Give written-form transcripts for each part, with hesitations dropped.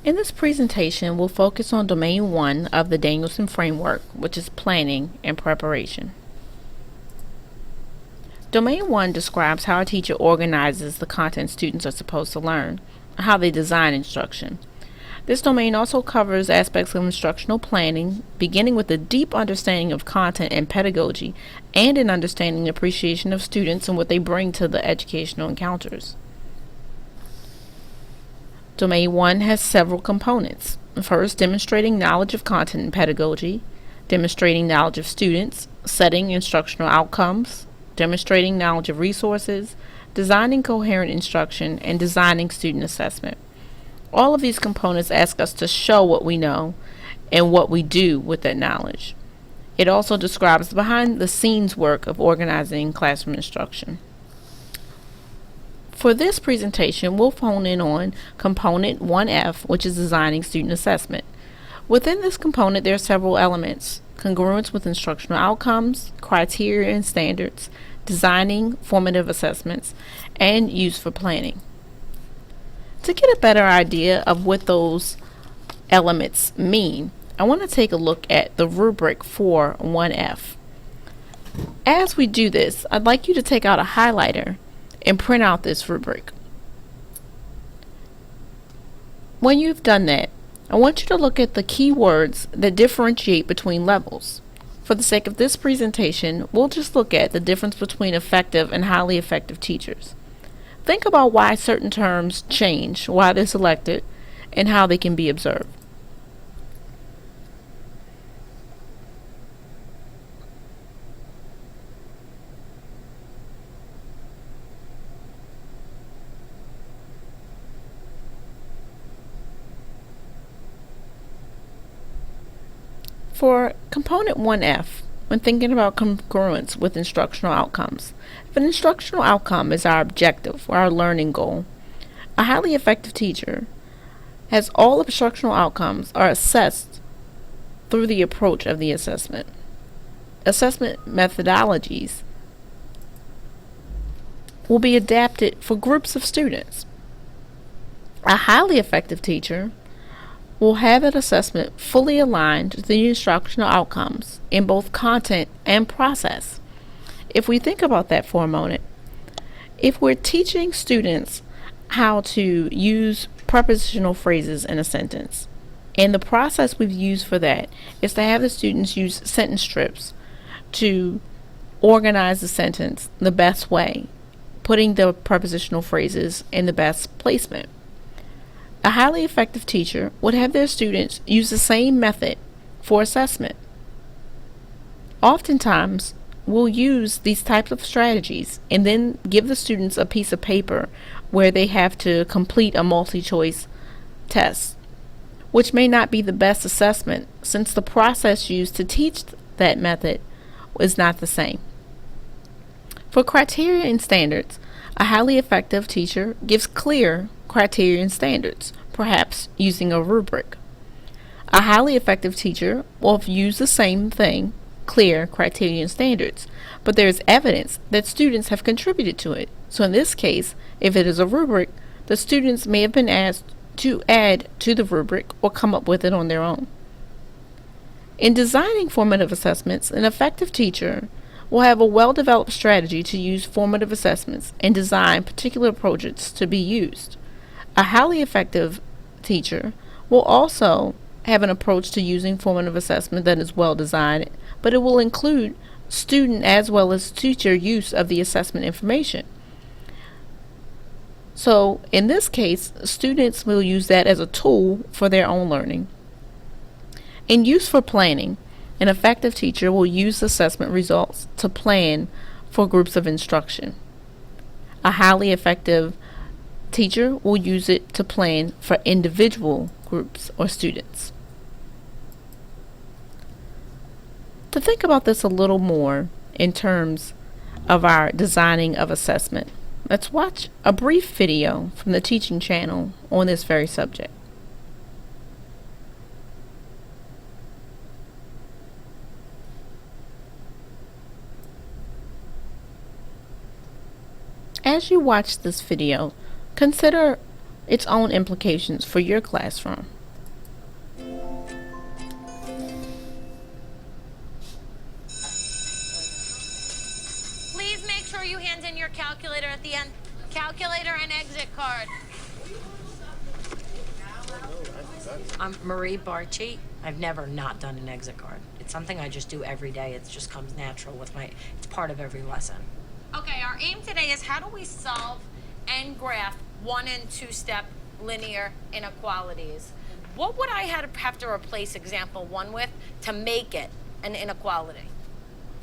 In this presentation, we'll focus on Domain 1 of the Danielson framework, which is planning and preparation. Domain 1 describes how a teacher organizes the content students are supposed to learn, and how they design instruction. This domain also covers aspects of instructional planning, beginning with a deep understanding of content and pedagogy, and an understanding and appreciation of students and what they bring to the educational encounters. Domain 1 has several components. First, demonstrating knowledge of content and pedagogy, demonstrating knowledge of students, setting instructional outcomes, demonstrating knowledge of resources, designing coherent instruction, and designing student assessment. All of these components ask us to show what we know and what we do with that knowledge. It also describes the behind-the-scenes work of organizing classroom instruction. For this presentation, we'll hone in on Component 1F, which is designing student assessment. Within this component, there are several elements: congruence with instructional outcomes, criteria and standards, designing formative assessments, and use for planning. To get a better idea of what those elements mean, I want to take a look at the rubric for 1F. As we do this, I'd like you to take out a highlighter and print out this rubric. When you've done that, I want you to look at the key words that differentiate between levels. For the sake of this presentation, we'll just look at the difference between effective and highly effective teachers. Think about why certain terms change, why they're selected, and how they can be observed. For Component 1F, when thinking about congruence with instructional outcomes, if an instructional outcome is our objective or our learning goal, a highly effective teacher has all instructional outcomes are assessed through the approach of the assessment. Assessment methodologies will be adapted for groups of students. A highly effective teacher will have an assessment fully aligned to the instructional outcomes in both content and process. If we think about that for a moment, if we're teaching students how to use prepositional phrases in a sentence, and the process we've used for that is to have the students use sentence strips to organize the sentence the best way, putting the prepositional phrases in the best placement. A highly effective teacher would have their students use the same method for assessment. Oftentimes, we'll use these types of strategies and then give the students a piece of paper where they have to complete a multi-choice test, which may not be the best assessment since the process used to teach that method is not the same. For criteria and standards, a highly effective teacher gives clear criteria and standards, perhaps using a rubric. A highly effective teacher will use the same thing, clear criteria and standards, but there is evidence that students have contributed to it. So in this case, if it is a rubric, the students may have been asked to add to the rubric or come up with it on their own. In designing formative assessments, an effective teacher will have a well-developed strategy to use formative assessments and design particular approaches to be used. A highly effective teacher will also have an approach to using formative assessment that is well designed, but it will include student as well as teacher use of the assessment information. So in this case, students will use that as a tool for their own learning. In use for planning, an effective teacher will use assessment results to plan for groups of instruction. A highly effective teacher will use it to plan for individual groups or students. To think about this a little more in terms of our designing of assessment, let's watch a brief video from the teaching channel on this very subject. As you watch this video, consider its own implications for your classroom. Please make sure you hand in your calculator at the end. Calculator and exit card. I'm Marie Barchi. I've never not done an exit card. It's something I just do every day. It just comes natural with it's part of every lesson. Okay, our aim today is how do we solve and graph 1 and 2 step linear inequalities? What would I have to replace example 1 with to make it an inequality?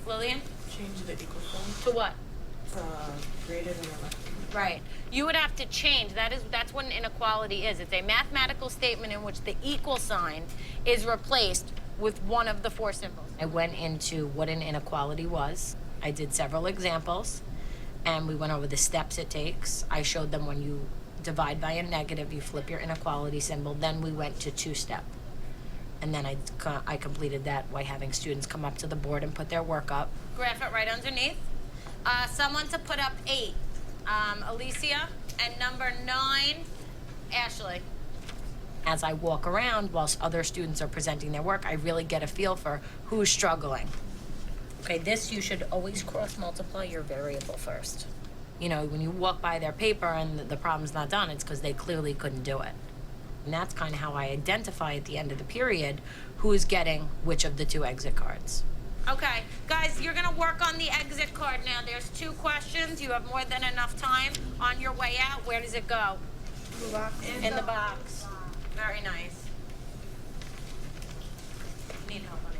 Lillian? Change the equal sign To what? to greater than or less than. Right. You would have to change. That's what an inequality is. It's a mathematical statement in which the equal sign is replaced with one of the 4 symbols. I went into what an inequality was. I did several examples, and we went over the steps it takes. I showed them when you divide by a negative, you flip your inequality symbol. Then we went to 2-step. And then I completed that by having students come up to the board and put their work up. Graph it right underneath. Someone to put up 8. Alicia, and number 9, Ashley. As I walk around whilst other students are presenting their work, I really get a feel for who's struggling. Okay, this you should always cross multiply your variable first. You know, when you walk by their paper and the problem's not done, it's because they clearly couldn't do it. And that's kind of how I identify at the end of the period who is getting which of the 2 exit cards. Okay, guys, you're gonna work on the exit card now. There's 2 questions. You have more than enough time. On your way out, where does it go? The box. In the box. Very nice. Need help on it.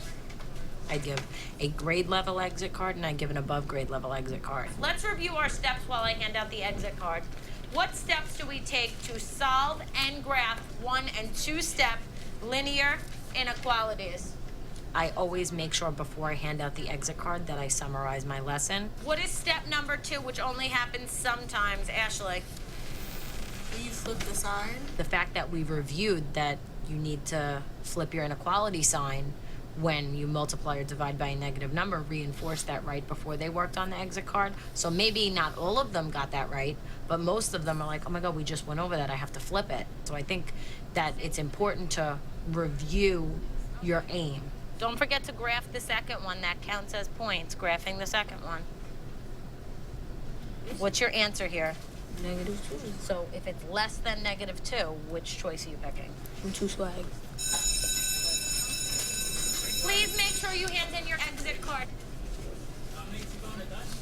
I give a grade level exit card and I give an above grade level exit card. Let's review our steps while I hand out the exit card. What steps do we take to solve and graph 1 and 2 step linear inequalities? I always make sure before I hand out the exit card that I summarize my lesson. What is step number 2, which only happens sometimes, Ashley? You flip the sign. The fact that we reviewed that you need to flip your inequality sign when you multiply or divide by a negative number reinforced that right before they worked on the exit card. So maybe not all of them got that right, but most of them are like, oh my God, we just went over that, I have to flip it. So I think that it's important to review your aim. Don't forget to graph the second one. That counts as points, graphing the second one. What's your answer here? -2. So if it's less than -2, which choice are you picking? And 2 swag. Please make sure you hand in your exit card.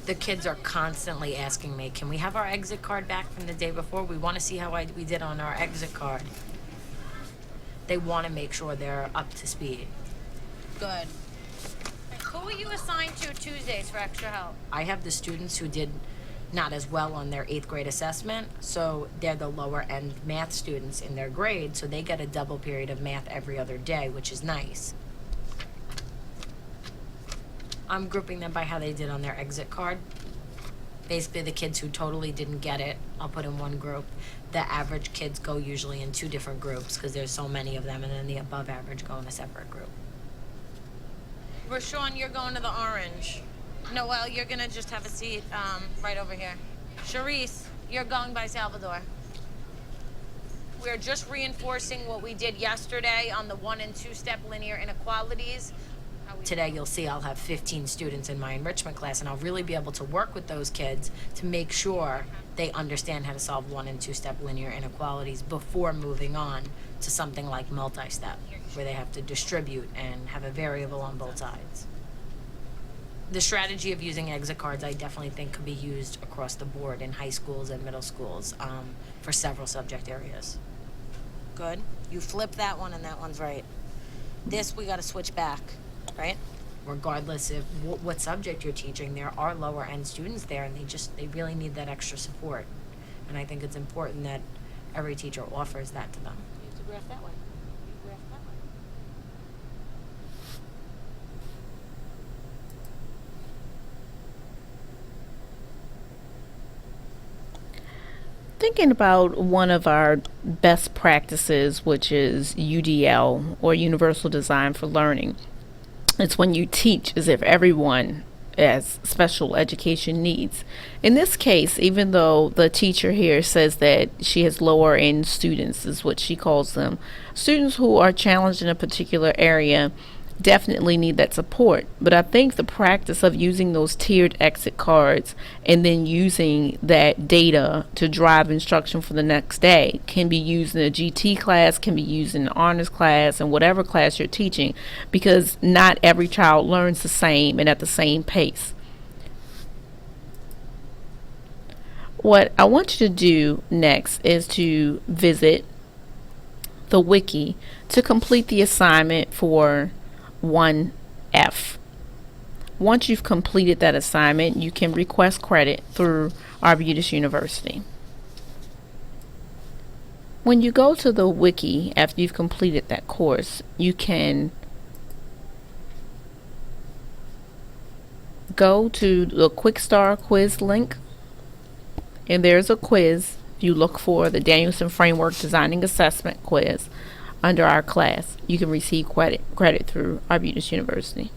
The kids are constantly asking me, can we have our exit card back from the day before? We want to see how we did on our exit card. They want to make sure they're up to speed. Good. Who are you assigned to Tuesdays for extra help? I have the students who did not as well on their 8th grade assessment, so they're the lower end math students in their grade, so they get a double period of math every other day, which is nice. I'm grouping them by how they did on their exit card. Basically, the kids who totally didn't get it, I'll put in one group. The average kids go usually in 2 different groups because there's so many of them, and then the above average go in a separate group. Rashawn, you're going to the orange. Noelle, you're gonna just have a seat right over here. Charisse, you're going by Salvador. We're just reinforcing what we did yesterday on the 1 and 2 step linear inequalities. Today you'll see I'll have 15 students in my enrichment class, and I'll really be able to work with those kids to make sure they understand how to solve 1 and 2 step linear inequalities before moving on to something like multi-step, where they have to distribute and have a variable on both sides. The strategy of using exit cards I definitely think could be used across the board in high schools and middle schools for several subject areas. Good. You flip that one and that one's right. This we gotta switch back, right? Regardless of what subject you're teaching, there are lower end students there, and they really need that extra support. And I think it's important that every teacher offers that to them. You have to graph that way. You graph that way. Thinking about one of our best practices, which is UDL, or Universal Design for Learning. It's when you teach as if everyone as special education needs. In this case, even though the teacher here says that she has lower end students, is what she calls them, students who are challenged in a particular area definitely need that support. But I think the practice of using those tiered exit cards and then using that data to drive instruction for the next day can be used in a GT class, can be used in an honors class, and whatever class you're teaching, because not every child learns the same and at the same pace. What I want you to do next is to visit the wiki to complete the assignment for 1F. Once you've completed that assignment, you can request credit through Arbutus University. When you go to the wiki after you've completed that course, you can go to the Quick Start quiz link, and there's a quiz. If you look for the Danielson Framework Designing Assessment quiz under our class, you can receive credit through Arbutus University.